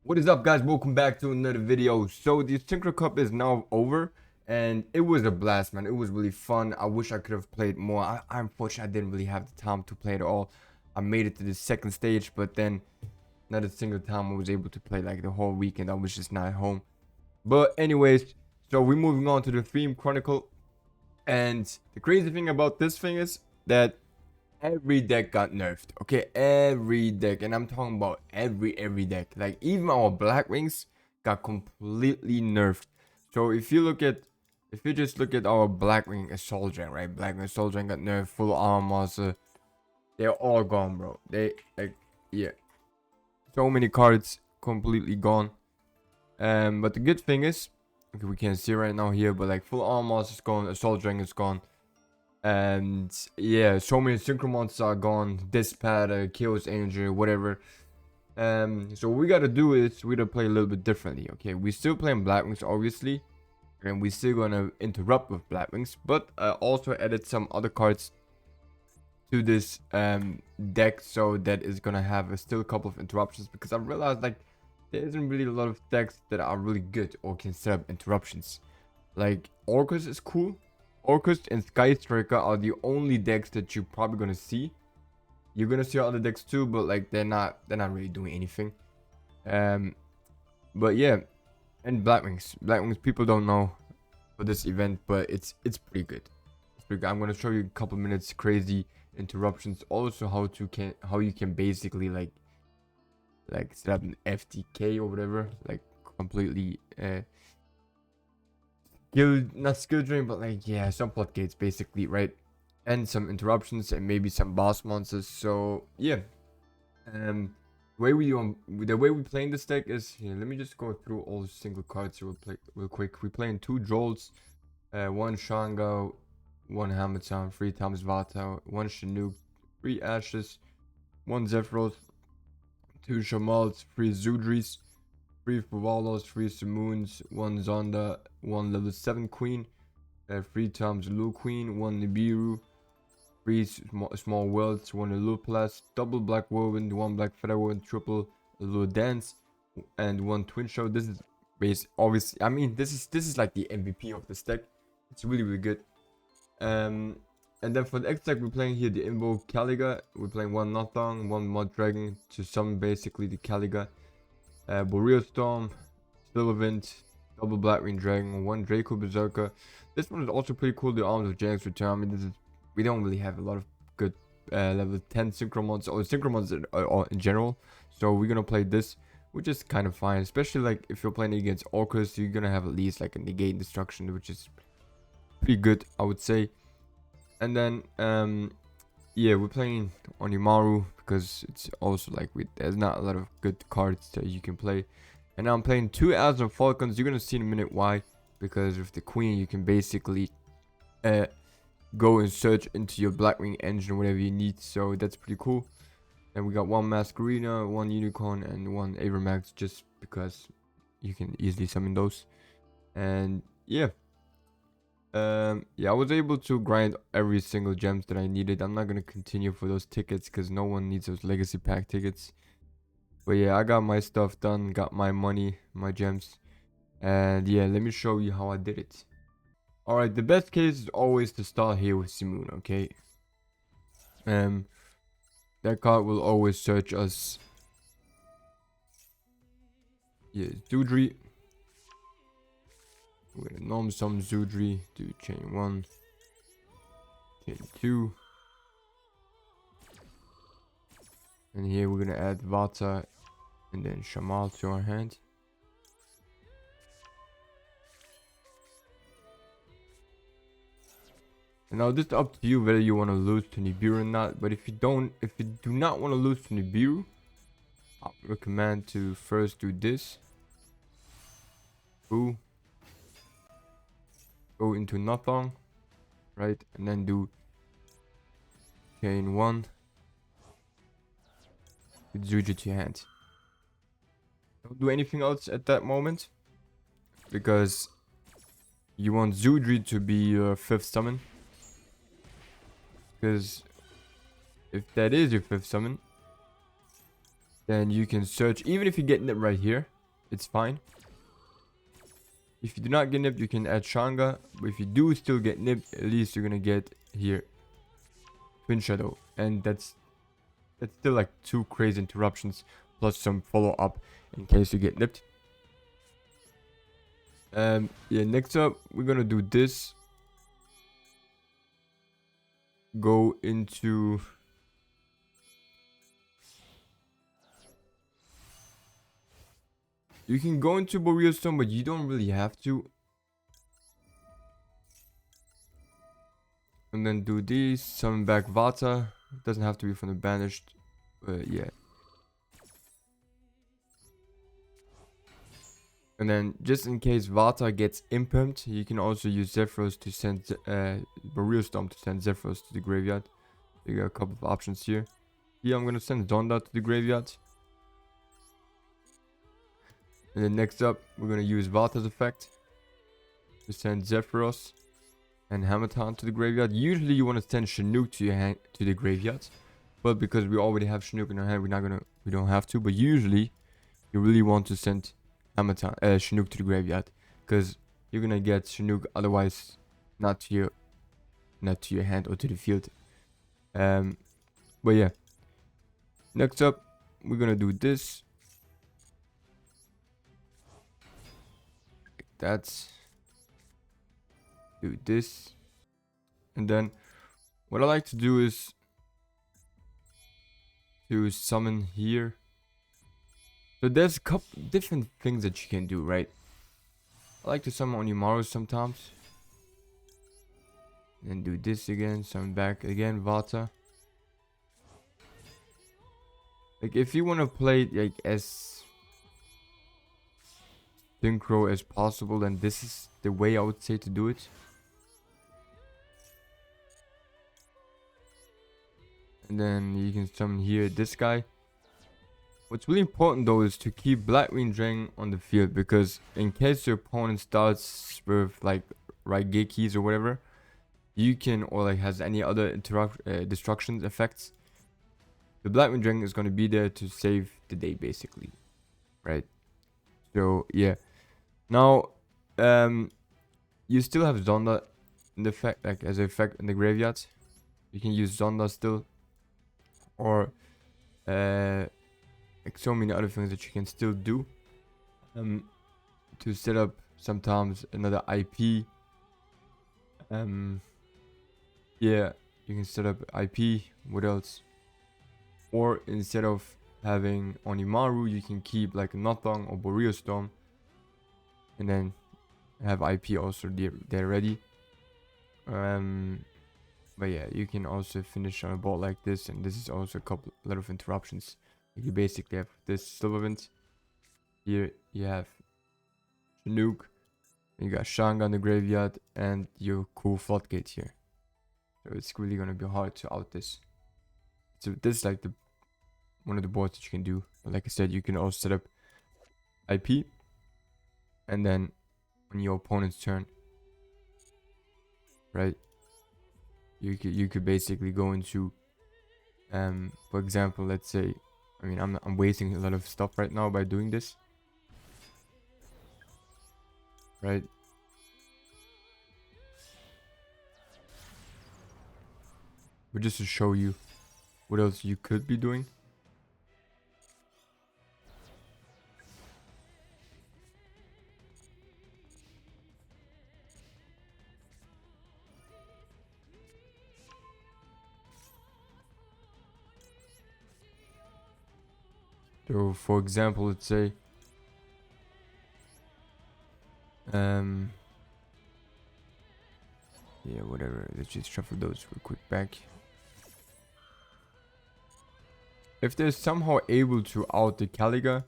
What is up, guys? Welcome back to another video. So the Synchro Cup is now over and it was a blast, man. It was really fun. I wish I could have played more. I unfortunately, I didn't really have the time to play it all. I made it to the second stage, but then not a single time I was able to play like the whole weekend. I was just not at home. But anyways, so we're moving on to the theme Chronicle. And the crazy thing about this thing is that every deck got nerfed. Okay, every deck, and I'm talking about every deck. Like even our Blackwings got completely nerfed. So if you just look at our Blackwing Assault Gen, right? Blackwing Assault Gen got nerfed, full armor monster. They're all gone, bro. They like, yeah, so many cards completely gone. But the good thing is, okay, we can't see right now here, but like full armor monster is gone, Assault Gen is gone. And yeah, so many synchro monsters are gone. Dispad, Chaos Angel, whatever. So what we gotta do is we gotta play a little bit differently. Okay, we still playing Blackwings, obviously, and we still gonna interrupt with Blackwings, but also added some other cards to this deck, so that is gonna have still a couple of interruptions, because I realized like there isn't really a lot of decks that are really good or can set up interruptions. Like Orcus is cool. Orcus and Sky Striker are the only decks that you're probably gonna see. You're gonna see other decks too, but like they're not really doing anything. But yeah, and Blackwings. Blackwings people don't know for this event, but it's pretty good. It's pretty good. I'm gonna show you a couple minutes crazy interruptions. Also how you can basically like set up an FTK or whatever, like completely not skill drain, but like, yeah, some floodgates basically, right? And some interruptions and maybe some boss monsters. So yeah, the way we playing this deck is here. Let me just go through all the single cards real quick. We're playing 2 Jolts, 1 Shango, 1 Hammertown, 3 times Vata, 1 Chinook, 3 Ashes, 1 Zephyros, 2 Shamals, 3 Zudris, 3 Fuvalos, 3 Simoons, 1 Zonda, 1 level 7 Queen, 3 times Lulu Queen, 1 Nibiru, 3 small worlds, 1 Luplas, double Black Woven, 1 Black Feather Woven, triple Lulu Dance, and 1 Twin Show. This is obviously, I mean, this is like the MVP of this deck. It's really good. And then for the X deck, we're playing here the Invoke Caliga. We're playing 1 Nothong, 1 Mud Dragon to summon basically the Caliga. Boreal Storm, Silverwind, double Blackwing Dragon, 1 Draco Berserker. This one is also pretty cool, the Arms of Janx Return. I mean, we don't really have a lot of good level 10 synchro mods or synchro mods in general. So we're gonna play this, which is kind of fine, especially like if you're playing against Orcus, you're gonna have at least like a negate destruction, which is pretty good, I would say. And then yeah, we're playing Onimaru because it's also like there's not a lot of good cards that you can play. And now I'm playing 2 Aslan Falcons. You're gonna see in a minute why. Because with the Queen, you can basically go and search into your Blackwing engine, whatever you need. So that's pretty cool. And we got 1 Masquerina, 1 Unicorn, and 1 Avermax, just because you can easily summon those. And yeah. Yeah, I was able to grind every single gems that I needed. I'm not gonna continue for those tickets because no one needs those legacy pack tickets. But yeah, I got my stuff done, got my money, my gems, and yeah, let me show you how I did it. All right, the best case is always to start here with Simoon. Okay, that card will always search us. Yeah, Zudri. We're gonna norm some Zudri, do chain 1, chain 2. And here we're gonna add Vata and then Shamal to our hand. And now this is up to you whether you want to lose to Nibiru or not. But if you do not want to lose to Nibiru, I would recommend to first do this. Go into Nothong, right? And then do chain 1 with Zuji to your hand. Don't do anything else at that moment, because you want Zudri to be your 5th summon. Because if that is your 5th summon, then you can search. Even if you get nipped right here, it's fine. If you do not get nipped, you can add Shanga. But if you do still get nipped, at least you're gonna get here Twin Shadow. And that's still like 2 crazy interruptions plus some follow-up in case you get nipped. Yeah, next up, we're gonna do this. Go into... You can go into Boreal Stone, but you don't really have to. And then do these. Summon back Vata. Doesn't have to be from the banished. Yeah. And then just in case Vata gets impumped, you can also use Zephyros to send Boreal Storm to send Zephyros to the graveyard. You got a couple of options here. Here I'm gonna send Zonda to the graveyard. And then next up, we're gonna use Vata's effect to send Zephyros and Hamatan to the graveyard. Usually you want to send Chinook to your hand to the graveyard, but because we already have Chinook in our hand, we don't have to. But usually, you really want to send Chinook to the graveyard, because you're gonna get Chinook otherwise not to your hand or to the field. But yeah. Next up, we're gonna do this. That's do this, and then what I like to do is to summon here. So there's a couple different things that you can do, right? I like to summon Onimaru sometimes, then do this again, summon back again Vata. Like if you want to play like as synchro as possible, then this is the way I would say to do it. And then you can summon here this guy. What's really important though is to keep Blackwing Dragon on the field, because in case your opponent starts with like Raigekis or whatever, you can, or like has any other destruction effects, the Blackwing Dragon is going to be there to save the day basically, right? So yeah. Now, you still have Zonda in the effect, like as an effect in the graveyard. You can use Zonda still, or like so many other things that you can still do. To set up sometimes another IP. Yeah, you can set up IP. What else? Or instead of having Onimaru, you can keep like Nothong or Boreal Storm, and then have IP also there ready. But yeah, you can also finish on a board like this, and this is also a lot of interruptions. You basically have this Silverwind. Here you have Chinook, you got Shanga in the graveyard, and your cool Floodgate here. So it's really gonna be hard to out this. So this is like one of the boards that you can do. But like I said, you can also set up IP, and then on your opponent's turn, right, you could basically go into for example, let's say, I mean, I'm wasting a lot of stuff right now by doing this, right? But just to show you what else you could be doing. So for example, let's say yeah, whatever, let's just shuffle those real quick back. If they're somehow able to out the Caliga,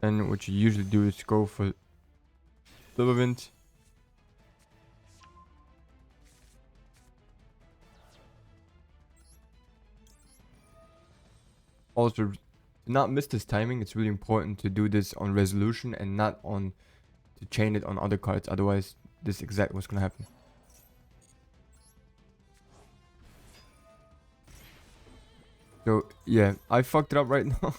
then what you usually do is go for Silverwind. Also, do not miss this timing. It's really important to do this on resolution and not on to chain it on other cards. Otherwise, this is exactly what's gonna happen. So yeah, I fucked it up right now.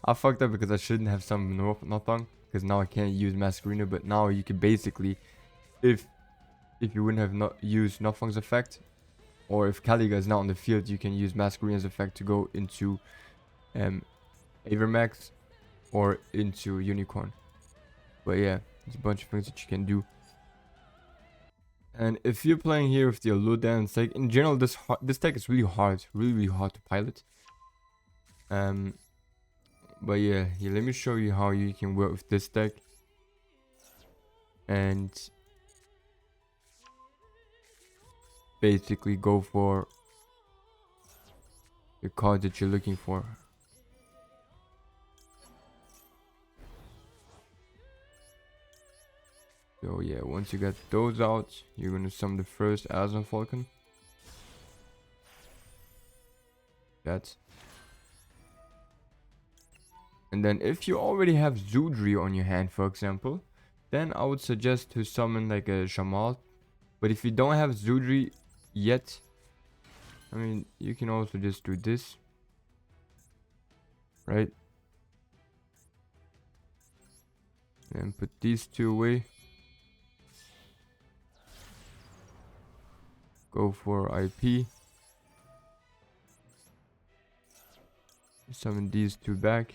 I fucked up because I shouldn't have summoned Nothong, because now I can't use Masquerino. But now you can basically, if you wouldn't have not used Nothong's effect, or if Caliga is not on the field, you can use Masquerino's effect to go into um Avermax or into Unicorn. But yeah, there's a bunch of things that you can do. And if you're playing here with the Alluda deck, in general, this deck is really hard, really hard to pilot. But yeah, let me show you how you can work with this deck. And basically go for the card that you're looking for. So yeah, once you get those out, you're gonna summon the first Azan Falcon. That. And then if you already have Zudri on your hand, for example, then I would suggest to summon like a Shamal. But if you don't have Zudri yet, I mean, you can also just do this. Right? And put these two away. Go for IP. Summon these two back.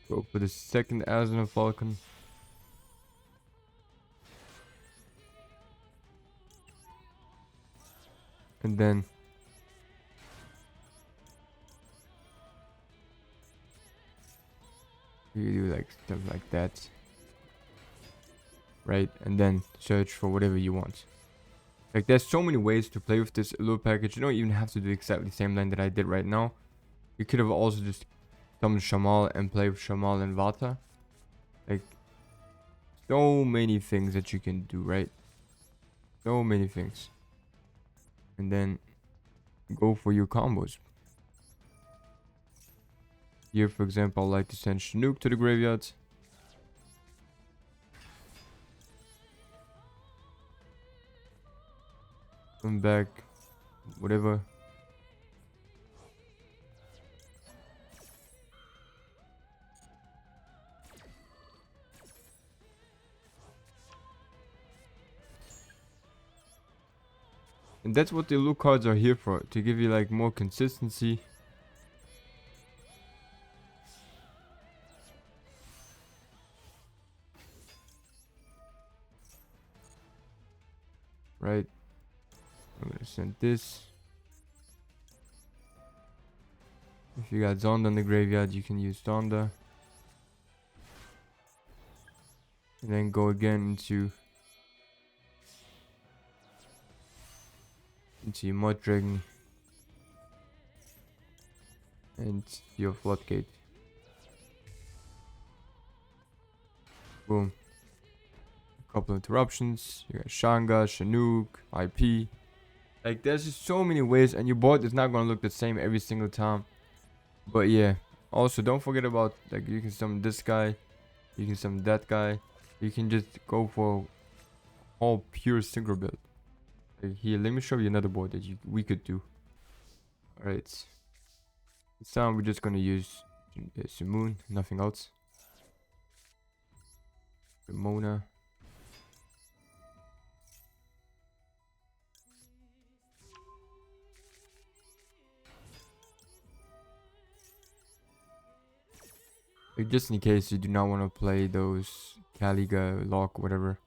Go for the second Azan Falcon. And then you do like stuff like that. Right? And then search for whatever you want. Like, there's so many ways to play with this Allure package. You don't even have to do exactly the same line that I did right now. You could have also just summoned Shamal and play with Shamal and Vata. Like, so many things that you can do, right? So many things. And then go for your combos. Here, for example, I like to send Chinook to the graveyard. Come back, whatever. And that's what the Allure cards are here for, to give you like more consistency. Right? I'm gonna send this. If you got Zonda in the graveyard, you can use Zonda. And then go again into your Mud Dragon and your Floodgate. Boom. A couple of interruptions. You got Shanga, Chinook, IP. Like, there's just so many ways, and your board is not gonna look the same every single time. But yeah, also don't forget about, like, you can summon this guy, you can summon that guy, you can just go for all pure synchro build. Like, here, let me show you another board that we could do. Alright, this time we're just gonna use Simoon, nothing else. Ramona. Like, just in case you do not want to play those Caliga, Lock, whatever.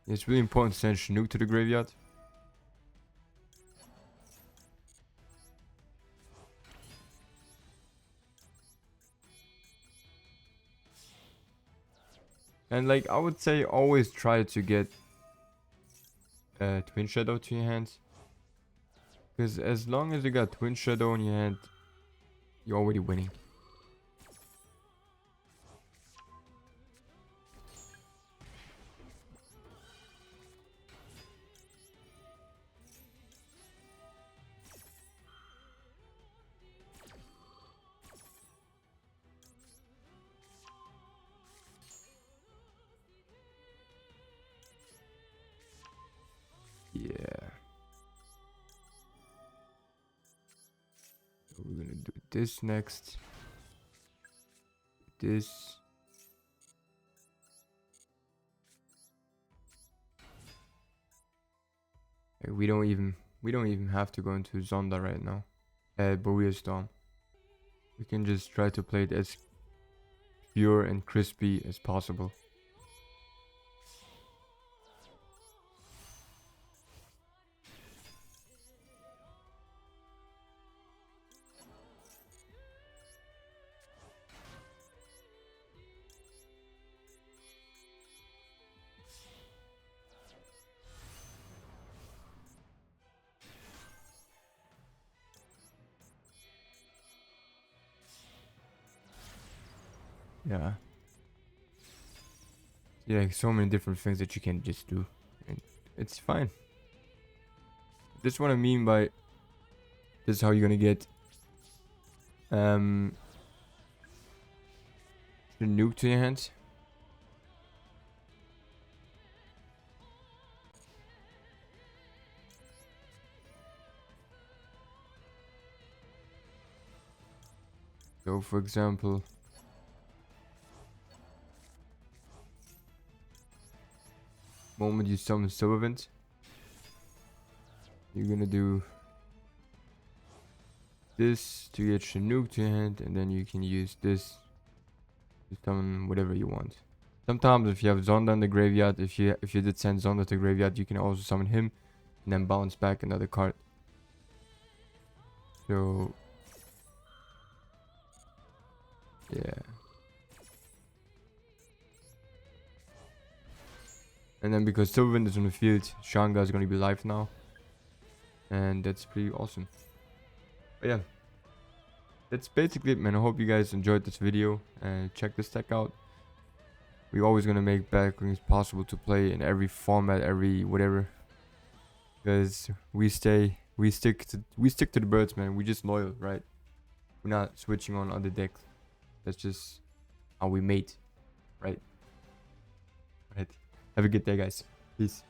It's really important to send Chinook to the graveyard. And like, I would say always try to get Twin Shadow to your hands. Because as long as you got Twin Shadow in your hand, you're already winning. this next. This. We don't even have to go into Zonda right now. Barrier Storm. We can just try to play it as pure and crispy as possible. Yeah. Yeah, so many different things that you can just do. And it's fine. This is what I mean by this is how you're gonna get the nuke to your hands. So for example, moment you summon Servant, you're gonna do this to get Chinook to your hand, and then you can use this to summon whatever you want. Sometimes if you have Zonda in the graveyard, if you did send Zonda to the graveyard, you can also summon him and then bounce back another card. So yeah. And then because Servant is on the field, Shanga is gonna be live now. And that's pretty awesome. But yeah, that's basically it, man. I hope you guys enjoyed this video and check this deck out. We're always gonna make Blackwings possible to play in every format, every whatever, because we stick to the birds, man. We're just loyal, right? We're not switching on other decks. That's just how we mate, right? Right. Have a good day, guys. Peace.